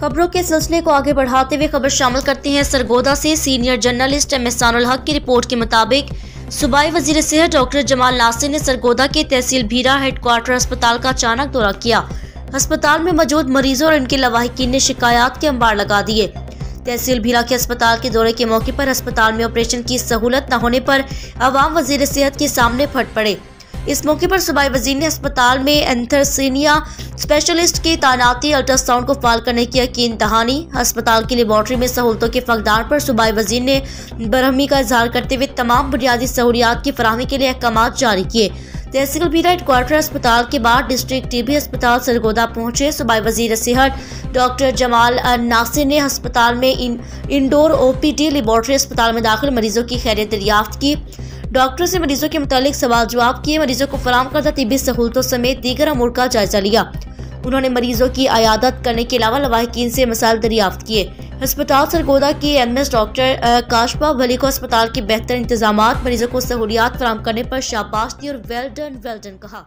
खबरों के सिलसिले को आगे बढ़ाते हुए खबर शामिल करते हैं सरगोदा से। सीनियर जर्नलिस्ट एहसानुल हक की रिपोर्ट के मुताबिक सूबाई वजीर सेहत डॉक्टर जमाल नासिर ने सरगोदा के तहसील भीरा हेडक्वार्टर अस्पताल का अचानक दौरा किया। अस्पताल में मौजूद मरीजों और इनके लवाहिकीन ने शिकायत के अंबार लगा दिए। तहसील भीरा के अस्पताल के दौरे के मौके पर अस्पताल में ऑपरेशन की सहूलत न होने पर अवाम वजीर सेहत के सामने फट पड़े। इस मौके पर सूबाई वजीर ने अस्पताल में एंथ्रेसीनिया स्पेशलिस्ट की तैनाती, अल्ट्रासाउंड को फाल करने की यकीन दहानी, अस्पताल की लेबॉर्ट्री में सहूलतों के फकदार पर सूबाई वजीर ने बरहमी का इजहार करते हुए तमाम बुनियादी सहूलियात की फराहमी के लिए अहकाम जारी किए। तहसील भीरा हेडक्वार्टर अस्पताल के बाद डिस्ट्रिक्ट टीबी अस्पताल सरगोदा पहुंचे। सूबाई वजीर सेहत डॉक्टर जमाल नासिर ने अस्पताल में इंडोर ओपीडी लेबॉर्ट्री अस्पताल में दाखिल मरीजों की खैरियत दरियाफ्त की। डॉक्टर से मरीजों के मुतालिक सवाल जवाब किए। मरीजों को फराहम करदा तिब्बी सहूलतों समेत दीगर अमूर का जायजा लिया। उन्होंने मरीजों की अयादत करने के अलावा लवाहिकीन से मसाइल दरियाफ्त किए। अस्पताल सरगोदा की एमएस डॉक्टर काशफा वली को अस्पताल के बेहतर इंतजामात, मरीजों को सहूलियात फराहम करने पर शाबाश दी और वेल डन कहा।